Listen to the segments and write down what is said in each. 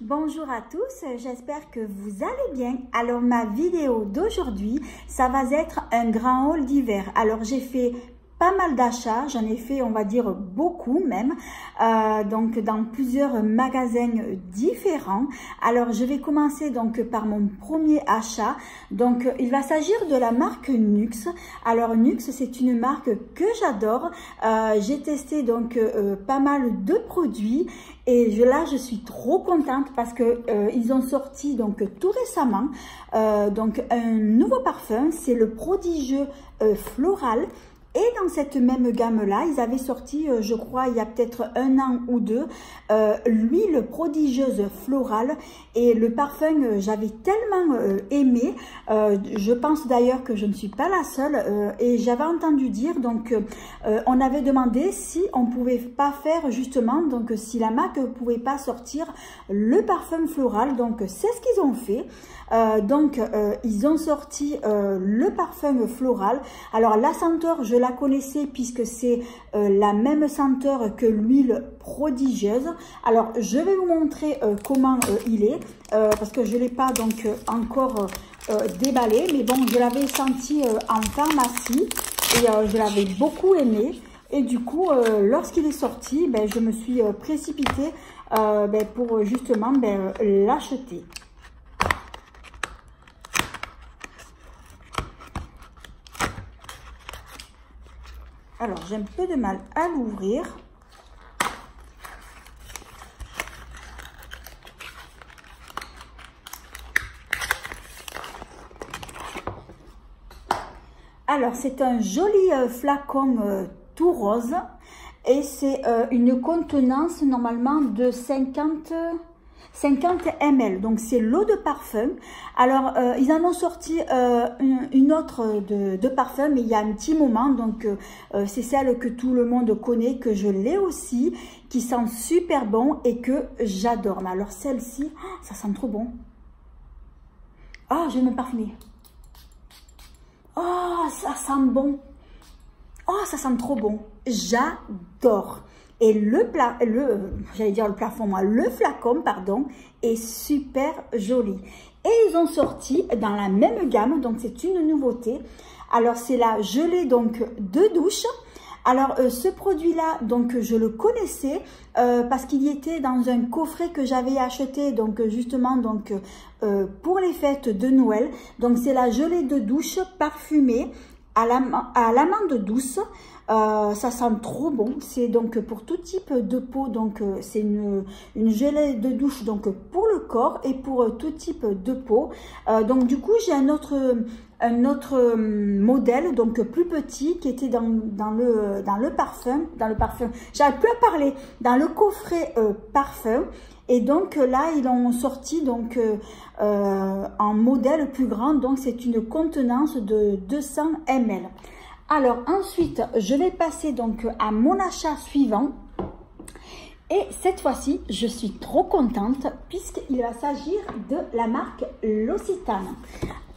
Bonjour à tous, j'espère que vous allez bien. Alors ma vidéo d'aujourd'hui, ça va être un grand haul d'hiver. Alors j'ai fait pas mal d'achats, j'en ai fait on va dire beaucoup même, donc dans plusieurs magasins différents. Alors je vais commencer donc par mon premier achat. Donc il va s'agir de la marque Nuxe. Alors Nuxe, c'est une marque que j'adore. J'ai testé donc pas mal de produits et là je suis trop contente parce que ils ont sorti donc tout récemment donc un nouveau parfum, c'est le Prodigieux Floral. Et dans cette même gamme-là, ils avaient sorti, je crois, il y a peut-être un an ou deux, l'huile prodigieuse florale. Et le parfum, j'avais tellement aimé. Je pense d'ailleurs que je ne suis pas la seule. Et j'avais entendu dire, donc, on avait demandé si on pouvait pas faire justement, donc, si la marque ne pouvait pas sortir le parfum floral. Donc, c'est ce qu'ils ont fait. Ils ont sorti le parfum floral. Alors, la senteur, je la connaissais puisque c'est la même senteur que l'huile prodigieuse. Alors je vais vous montrer comment il est parce que je ne l'ai pas donc encore déballé, mais bon, je l'avais senti en pharmacie et je l'avais beaucoup aimé. Et du coup, lorsqu'il est sorti, je me suis précipitée pour justement l'acheter. Alors, j'ai un peu de mal à l'ouvrir. Alors, c'est un joli flacon tout rose et c'est une contenance normalement de 50 ml, donc c'est l'eau de parfum. Alors ils en ont sorti une autre de parfum, mais il y a un petit moment, donc c'est celle que tout le monde connaît, que je l'ai aussi, qui sent super bon et que j'adore. Alors celle-ci, ça sent trop bon. Ah, je vais me parfumer. Oh, ça sent bon. Oh, ça sent trop bon. J'adore. Et le flacon, pardon, est super joli. Et ils ont sorti dans la même gamme, donc c'est une nouveauté. Alors c'est la gelée donc de douche. Alors ce produit-là, donc je le connaissais parce qu'il y était dans un coffret que j'avais acheté donc justement donc pour les fêtes de Noël. Donc c'est la gelée de douche parfumée à l'amande douce. Ça sent trop bon. C'est donc pour tout type de peau. Donc c'est une gelée de douche donc pour le corps et pour tout type de peau. Donc du coup j'ai un autre modèle donc plus petit qui était dans le parfum. J'arrive plus à parler. Dans le coffret parfum. Et donc là, ils ont sorti donc en modèle plus grand, donc c'est une contenance de 200 ml. Alors ensuite, je vais passer donc à mon achat suivant. Et cette fois-ci, je suis trop contente puisqu'il va s'agir de la marque L'Occitane.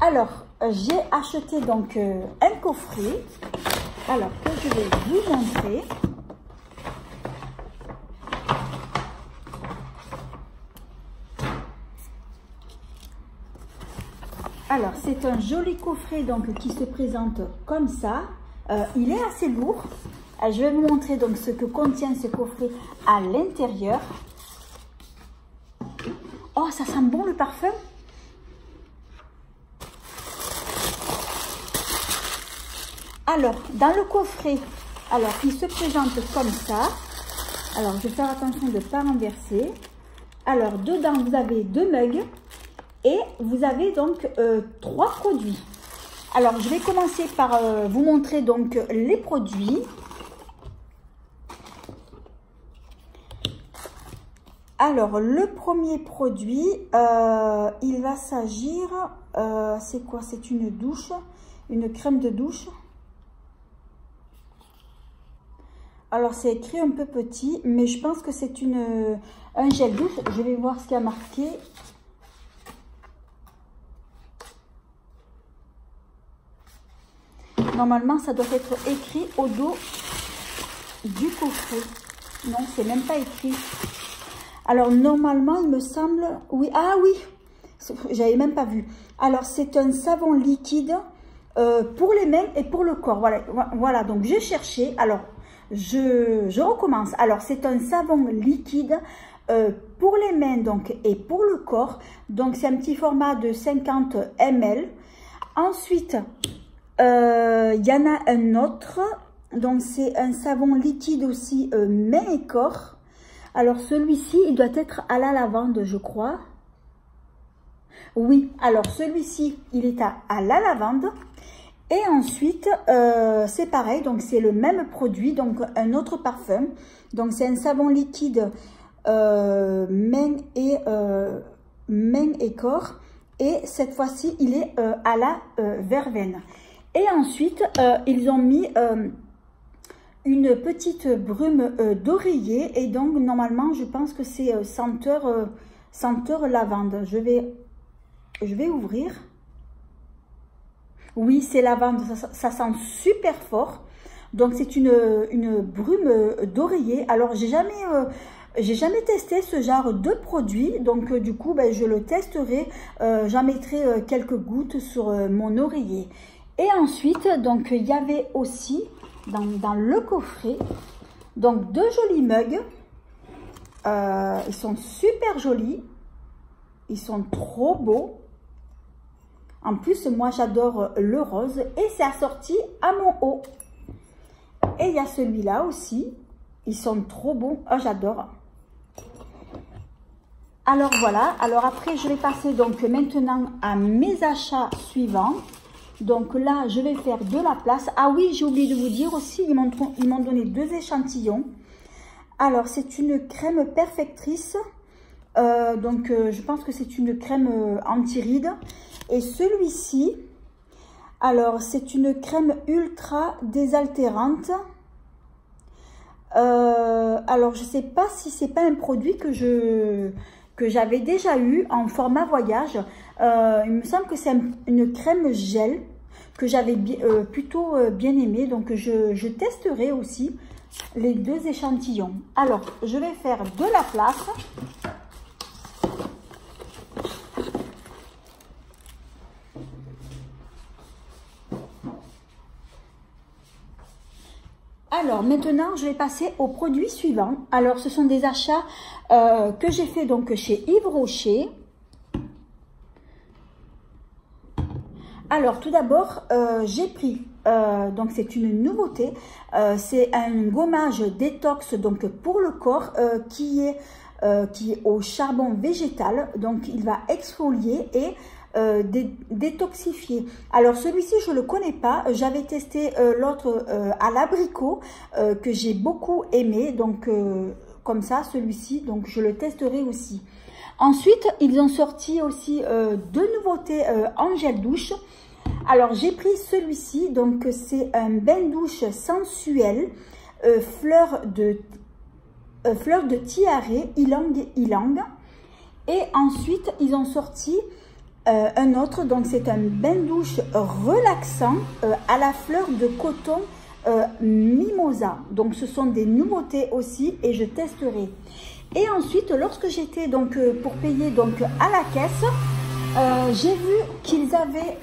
Alors, j'ai acheté donc un coffret, alors que je vais vous montrer. Alors, c'est un joli coffret donc qui se présente comme ça. Il est assez lourd. Je vais vous montrer donc ce que contient ce coffret à l'intérieur. Oh, ça sent bon le parfum. Alors, dans le coffret, alors il se présente comme ça. Alors, je vais faire attention de ne pas renverser. Alors, dedans, vous avez 2 mugs. Et vous avez donc 3 produits. Alors, je vais commencer par vous montrer donc les produits. Alors, le premier produit, il va s'agir, c'est quoi? C'est une douche, une crème de douche. Alors, c'est écrit un peu petit, mais je pense que c'est un gel douche. Je vais voir ce qu'il y a marqué. Normalement, ça doit être écrit au dos du coffret. Non, c'est même pas écrit. Alors, normalement, il me semble... Oui, ah oui, j'avais même pas vu. Alors, c'est un savon liquide pour les mains et pour le corps. Voilà, voilà, donc j'ai cherché. Alors, je recommence. Alors, c'est un savon liquide pour les mains donc, et pour le corps. Donc, c'est un petit format de 50 ml. Ensuite, il y en a un autre. Donc, c'est un savon liquide aussi mains et corps. Alors, celui-ci, il doit être à la lavande, je crois. Oui, alors celui-ci, il est à la lavande. Et ensuite, c'est pareil, donc c'est le même produit, donc un autre parfum. Donc, c'est un savon liquide mains et corps. Et cette fois-ci, il est à la verveine. Et ensuite, ils ont mis une petite brume d'oreiller. Et donc, normalement, je pense que c'est senteur lavande. Je vais ouvrir. Oui, c'est lavande. Ça sent super fort. Donc, c'est une brume d'oreiller. Alors, j'ai jamais testé ce genre de produit. Donc, du coup, ben, je le testerai. J'en mettrai quelques gouttes sur mon oreiller. Et ensuite, donc, il y avait aussi dans le coffret, donc, 2 jolis mugs. Ils sont super jolis. Ils sont trop beaux. En plus, moi, j'adore le rose. Et c'est assorti à mon haut. Et il y a celui-là aussi. Ils sont trop beaux. Oh, j'adore. Alors, voilà. Alors, après, je vais passer donc maintenant à mes achats suivants. Donc là, je vais faire de la place. Ah oui, j'ai oublié de vous dire aussi, ils m'ont donné 2 échantillons. Alors, c'est une crème perfectrice. Je pense que c'est une crème anti-rides. Et celui-ci, alors, c'est une crème ultra désaltérante. Alors, je ne sais pas si c'est pas un produit que j'avais déjà eu en format voyage. Il me semble que c'est une crème gel que j'avais plutôt bien aimé. Donc, je testerai aussi les 2 échantillons. Alors, je vais faire de la place. Alors, maintenant, je vais passer au produit suivant. Alors, ce sont des achats que j'ai fait donc chez Yves Rocher. Alors, tout d'abord, j'ai pris, donc c'est une nouveauté, c'est un gommage détox donc pour le corps qui est au charbon végétal. Donc, il va exfolier et détoxifier. Alors, celui-ci, je ne le connais pas. J'avais testé l'autre à l'abricot que j'ai beaucoup aimé. Donc, comme ça, celui-ci, donc je le testerai aussi. Ensuite, ils ont sorti aussi 2 nouveautés en gel douche. Alors, j'ai pris celui-ci. Donc, c'est un bain douche sensuel, fleur de tiare, ylang. Et ensuite, ils ont sorti un autre. Donc, c'est un bain douche relaxant à la fleur de coton mimosa. Donc, ce sont des nouveautés aussi et je testerai. Et ensuite, lorsque j'étais donc pour payer donc à la caisse, j'ai vu qu'ils avaient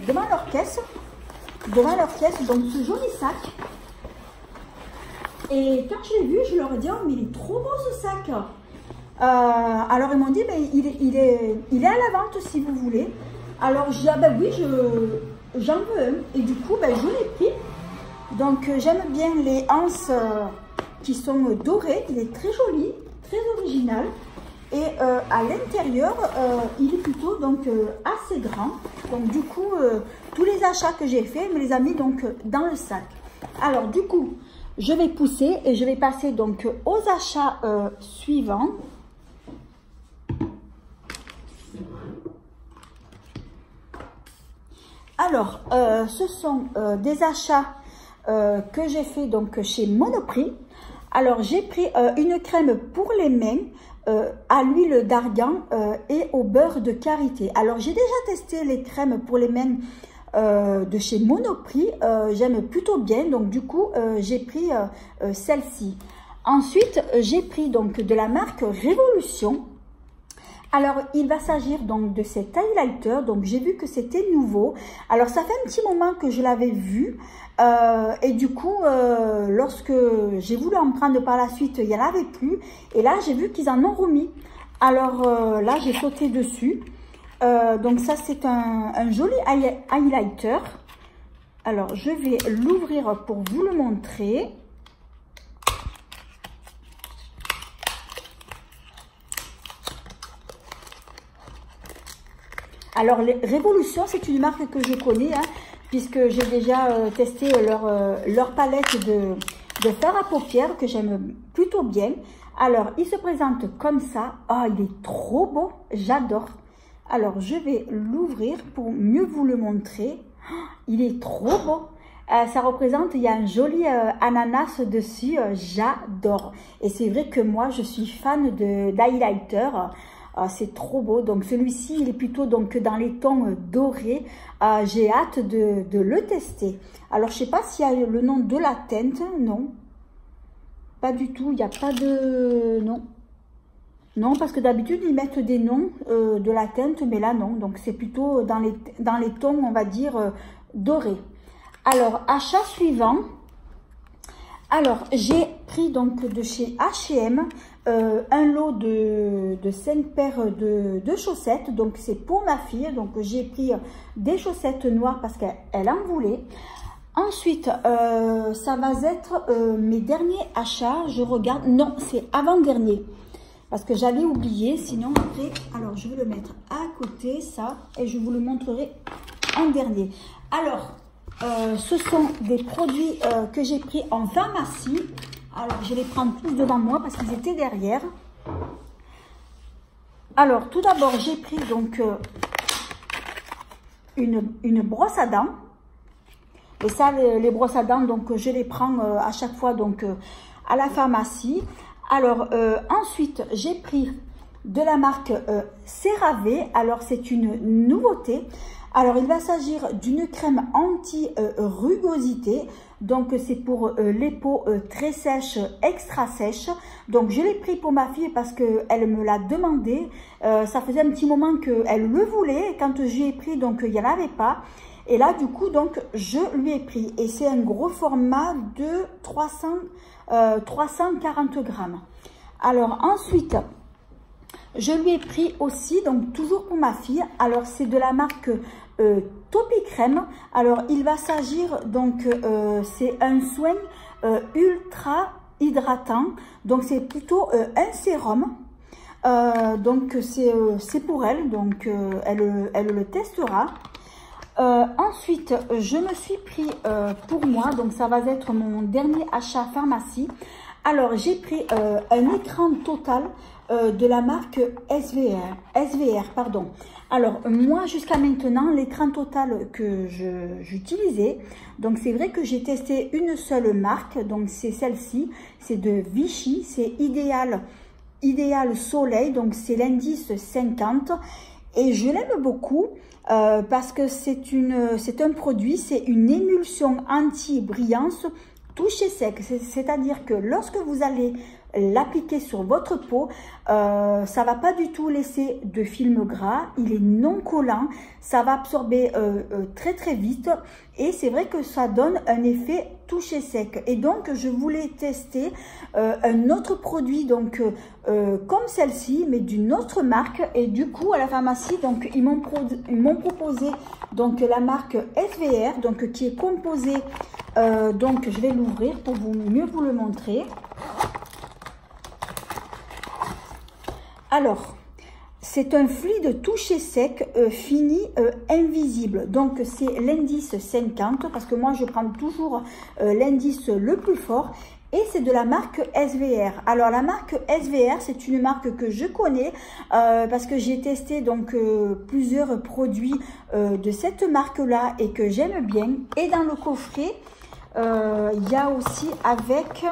devant leur caisse donc ce joli sac. Et quand je l'ai vu, je leur ai dit oh mais il est trop beau ce sac. Alors ils m'ont dit ben, il est à la vente si vous voulez. Alors je dis ah ben oui j'en veux un. Et du coup ben, je l'ai pris. Donc j'aime bien les anses qui sont dorées. Il est très joli, très original. Et à l'intérieur, il est plutôt donc assez grand. Donc du coup, tous les achats que j'ai faits, me les a mis donc dans le sac. Alors du coup, je vais pousser et je vais passer donc aux achats suivants. Alors, ce sont des achats que j'ai fait donc chez Monoprix. Alors, j'ai pris une crème pour les mains à l'huile d'argan et au beurre de karité. Alors, j'ai déjà testé les crèmes pour les mains de chez Monoprix. J'aime plutôt bien. Donc, du coup, j'ai pris celle-ci. Ensuite, j'ai pris donc de la marque Révolution. Alors, il va s'agir donc de cet highlighter. Donc, j'ai vu que c'était nouveau. Alors, ça fait un petit moment que je l'avais vu. Et du coup, lorsque j'ai voulu en prendre par la suite, il n'y en avait plus. Et là, j'ai vu qu'ils en ont remis. Alors, là, j'ai sauté dessus. Donc, ça, c'est un joli highlighter. Alors, je vais l'ouvrir pour vous le montrer. Alors, Révolution, c'est une marque que je connais, hein, puisque j'ai déjà testé leur palette de fard à paupières que j'aime plutôt bien. Alors, il se présente comme ça. Oh, il est trop beau, j'adore. Alors, je vais l'ouvrir pour mieux vous le montrer. Oh, il est trop beau. Ça représente, il y a un joli ananas dessus, j'adore. Et c'est vrai que moi, je suis fan d'highlighter. C'est trop beau. Donc celui-ci, il est plutôt donc dans les tons dorés. J'ai hâte de le tester. Alors, je sais pas s'il y a le nom de la teinte. Non, pas du tout. Il n'y a pas de... Non. Non, parce que d'habitude, ils mettent des noms de la teinte, mais là, non. Donc, c'est plutôt dans les tons, on va dire, dorés. Alors, achat suivant. Alors, j'ai pris donc de chez H&M un lot de 5 paires de chaussettes. Donc, c'est pour ma fille. Donc, j'ai pris des chaussettes noires parce qu'elle en voulait. Ensuite, ça va être mes derniers achats. Je regarde. Non, c'est avant-dernier. Parce que j'allais oublier. Sinon, après, alors, je vais le mettre à côté, ça. Et je vous le montrerai en dernier. Alors... ce sont des produits que j'ai pris en pharmacie. Alors, je les prends tous devant moi parce qu'ils étaient derrière. Alors, tout d'abord, j'ai pris donc une brosse à dents. Et ça, les brosses à dents, donc je les prends à chaque fois donc à la pharmacie. Alors, ensuite, j'ai pris de la marque CeraVe. Alors, c'est une nouveauté. Alors, il va s'agir d'une crème anti-rugosité. Donc, c'est pour les peaux très sèches, extra sèches. Donc, je l'ai pris pour ma fille parce qu'elle me l'a demandé. Ça faisait un petit moment qu'elle le voulait. Et quand je lui ai pris, donc, il n'y en avait pas. Et là, du coup, donc, je lui ai pris. Et c'est un gros format de 340 grammes. Alors, ensuite... je lui ai pris aussi, donc toujours pour ma fille. Alors, c'est de la marque Topi Crème. Alors, il va s'agir, donc, c'est un soin ultra hydratant. Donc, c'est plutôt un sérum. Donc, c'est pour elle. Donc, elle le testera. Ensuite, je me suis pris pour moi. Donc, ça va être mon dernier achat pharmacie. Alors, j'ai pris un écran total de la marque SVR, pardon. Alors, moi, jusqu'à maintenant, l'écran total que j'utilisais, donc c'est vrai que j'ai testé une seule marque, donc c'est celle-ci, c'est de Vichy, c'est Idéal Soleil, donc c'est l'indice 50, et je l'aime beaucoup parce que c'est un produit, c'est une émulsion anti-brillance toucher sec, c'est-à-dire que lorsque vous allez l'appliquer sur votre peau, ça va pas du tout laisser de film gras, il est non collant, ça va absorber très très vite et c'est vrai que ça donne un effet toucher sec. Et donc je voulais tester un autre produit donc comme celle-ci mais d'une autre marque, et du coup à la pharmacie donc ils m'ont proposé donc la marque SVR, donc qui est composée donc je vais l'ouvrir pour mieux vous le montrer. Alors, c'est un fluide toucher sec fini invisible. Donc, c'est l'indice 50 parce que moi, je prends toujours l'indice le plus fort. Et c'est de la marque SVR. Alors, la marque SVR, c'est une marque que je connais parce que j'ai testé donc plusieurs produits de cette marque-là et que j'aime bien. Et dans le coffret, il y a aussi avec...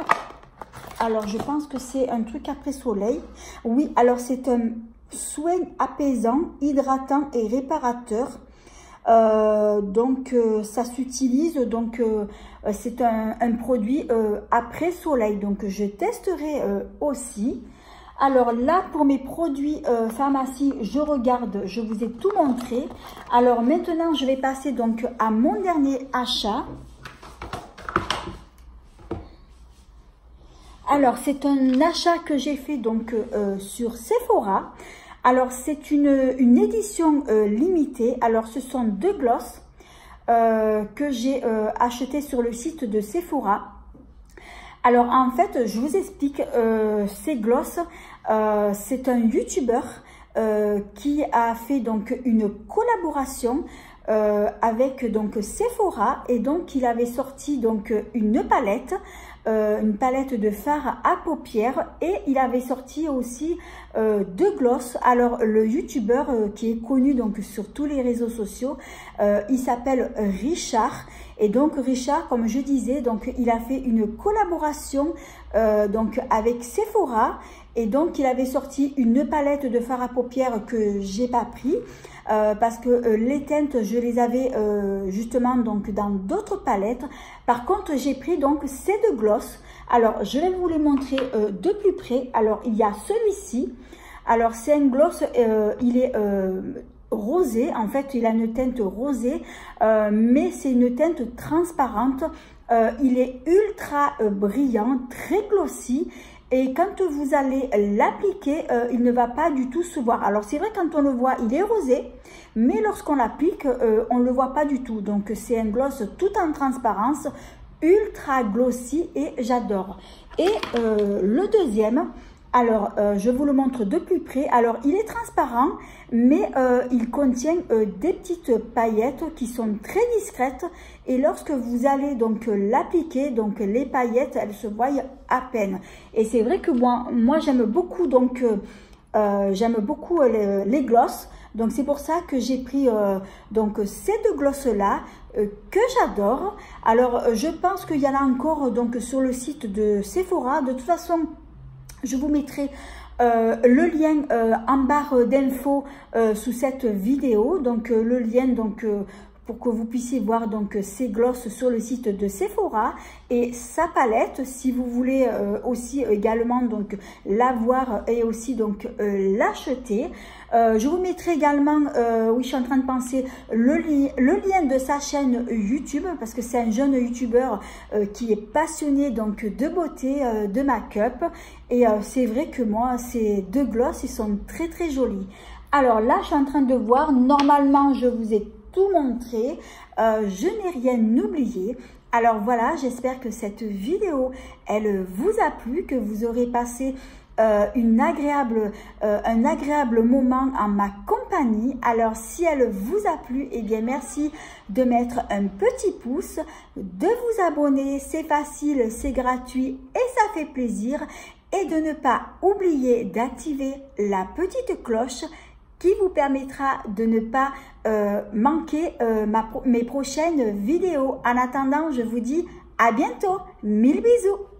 Alors, je pense que c'est un truc après soleil. Oui, alors c'est un soin apaisant, hydratant et réparateur. Ça s'utilise, donc c'est un produit après soleil, donc je testerai aussi. Alors là, pour mes produits pharmacie, je regarde, je vous ai tout montré. Alors maintenant, je vais passer donc à mon dernier achat. Alors, c'est un achat que j'ai fait donc sur Sephora. Alors, c'est une édition limitée. Alors, ce sont 2 glosses que j'ai acheté sur le site de Sephora. Alors, en fait, je vous explique, ces glosses, c'est un YouTuber qui a fait donc une collaboration avec donc Sephora, et donc il avait sorti donc une palette de fard à paupières, et il avait sorti aussi 2 glosses. Alors le youtubeur qui est connu donc sur tous les réseaux sociaux, il s'appelle Richard, et donc Richard, comme je disais, donc il a fait une collaboration donc avec Sephora, et donc il avait sorti une palette de fard à paupières que j'ai pas pris parce que les teintes je les avais justement donc dans d'autres palettes. Par contre, j'ai pris donc ces 2 glosses. Alors je vais vous les montrer de plus près. Alors il y a celui-ci. Alors c'est un gloss, il est rosé, en fait il a une teinte rosée, mais c'est une teinte transparente. Il est ultra brillant, très glossy. Et quand vous allez l'appliquer, il ne va pas du tout se voir. Alors c'est vrai, quand on le voit, il est rosé, mais lorsqu'on l'applique, on ne le voit pas du tout. Donc c'est un gloss tout en transparence, ultra glossy, et j'adore. Et le deuxième, alors je vous le montre de plus près. Alors il est transparent, mais il contient des petites paillettes qui sont très discrètes, et lorsque vous allez donc l'appliquer, donc les paillettes, elles se voient à peine. Et c'est vrai que moi j'aime beaucoup, donc les glosses. Donc c'est pour ça que j'ai pris donc ces 2 glosses là que j'adore. Alors je pense qu'il y en a encore donc sur le site de Sephora. De toute façon, je vous mettrai le lien en barre d'infos sous cette vidéo. Donc le lien donc pour que vous puissiez voir donc ces glosses sur le site de Sephora, et sa palette si vous voulez aussi également donc l'avoir et aussi donc l'acheter. Je vous mettrai également, oui je suis en train de penser, le lien de sa chaîne YouTube, parce que c'est un jeune youtubeur qui est passionné donc de beauté, de make-up, et c'est vrai que moi ces 2 glosses ils sont très très jolis. Alors là je suis en train de voir, normalement je vous ai tout montré, je n'ai rien oublié. Alors voilà, j'espère que cette vidéo elle vous a plu, que vous aurez passé un agréable moment en ma compagnie. Alors si elle vous a plu, eh bien merci de mettre un petit pouce, de vous abonner, c'est facile, c'est gratuit et ça fait plaisir, et de ne pas oublier d'activer la petite cloche qui vous permettra de ne pas manquer mes prochaines vidéos. En attendant, je vous dis à bientôt. 1000 bisous.